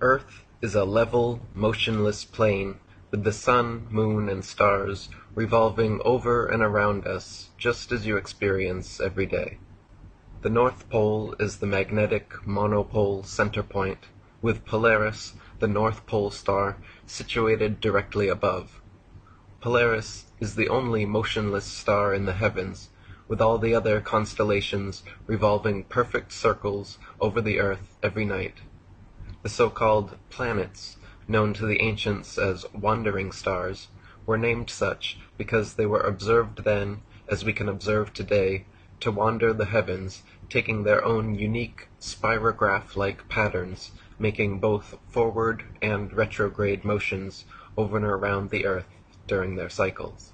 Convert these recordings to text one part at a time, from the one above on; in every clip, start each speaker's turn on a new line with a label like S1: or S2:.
S1: Earth is a level, motionless plain, with the sun, moon, and stars revolving over and around us just as you experience every day. The North Pole is the magnetic monopole center point, with Polaris, the North Pole star, situated directly above. Polaris is the only motionless star in the heavens, with all the other constellations revolving perfect circles over the earth every night. The so-called planets, known to the ancients as wandering stars, were named such because they were observed then, as we can observe today, to wander the heavens, taking their own unique spirograph-like patterns, making both forward and retrograde motions over and around the earth during their cycles.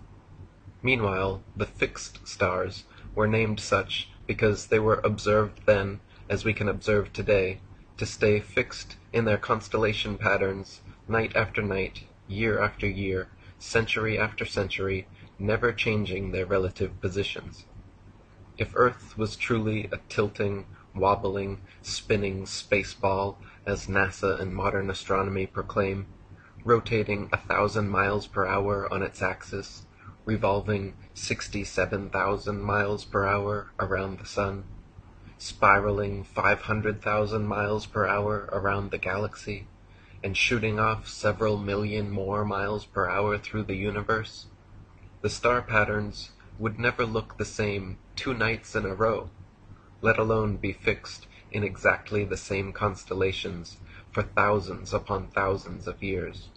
S1: Meanwhile, the fixed stars were named such because they were observed then, as we can observe today, to stay fixed in their constellation patterns night after night, year after year, century after century, never changing their relative positions. If Earth was truly a tilting, wobbling, spinning space ball, as NASA and modern astronomy proclaim, rotating 1,000 miles per hour on its axis, revolving 67,000 miles per hour around the Sun, spiraling 500,000 miles per hour around the galaxy, and shooting off several million more miles per hour through the universe, the star patterns would never look the same 2 nights in a row, let alone be fixed in exactly the same constellations for thousands upon thousands of years.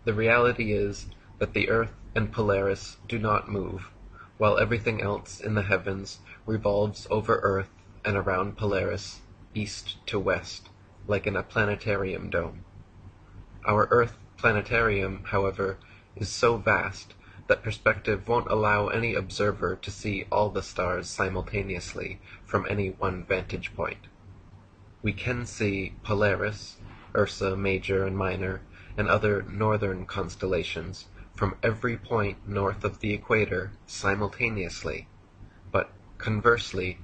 S1: The reality is that the Earth and Polaris do not move, while everything else in the heavens revolves over Earth and around Polaris, east to west, like in a planetarium dome. Our Earth planetarium, however, is so vast that perspective won't allow any observer to see all the stars simultaneously from any one vantage point. We can see Polaris, Ursa Major and Minor, and other northern constellations from every point north of the equator simultaneously, but conversely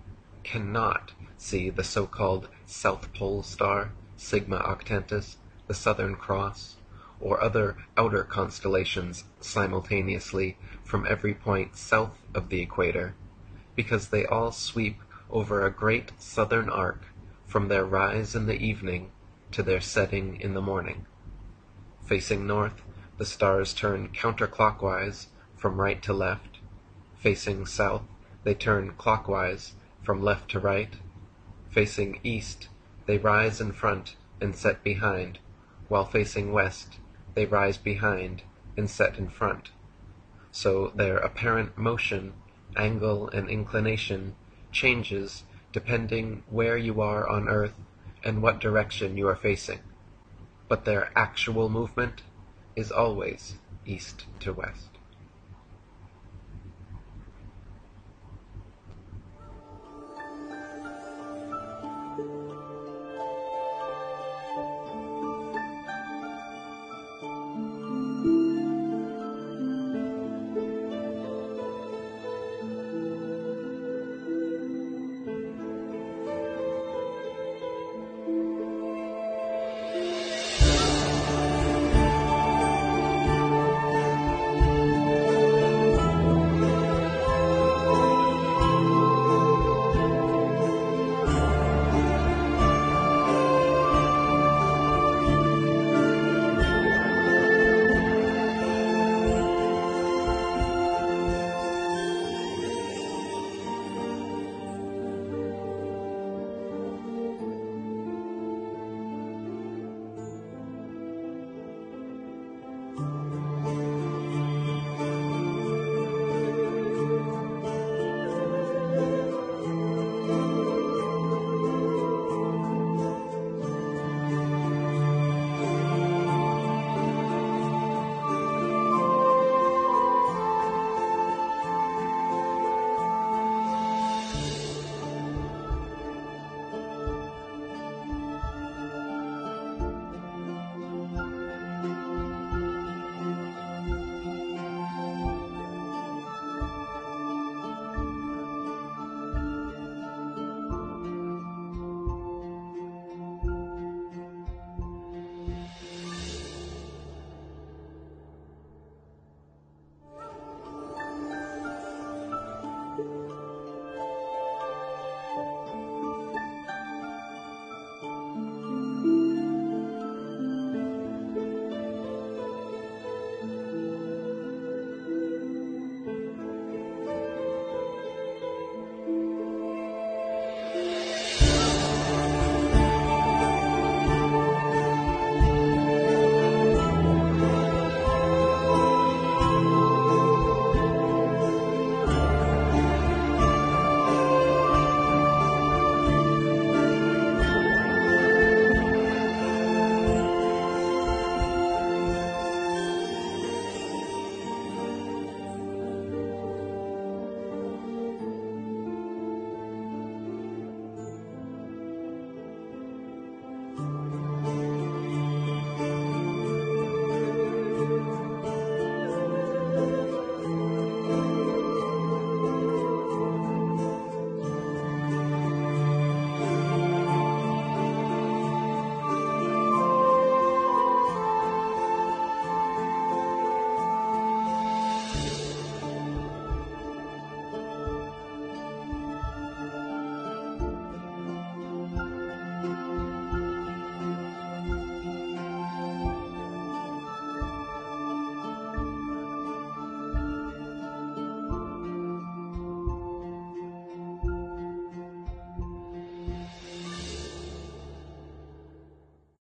S1: cannot see the so-called South Pole star, Sigma Octantis, the Southern Cross, or other outer constellations simultaneously from every point south of the equator, because they all sweep over a great southern arc from their rise in the evening to their setting in the morning. Facing north, the stars turn counterclockwise from right to left. Facing south, they turn clockwise from left to right. Facing east, they rise in front and set behind, while facing west, they rise behind and set in front. So their apparent motion, angle, and inclination changes depending where you are on Earth and what direction you are facing. But their actual movement is always east to west.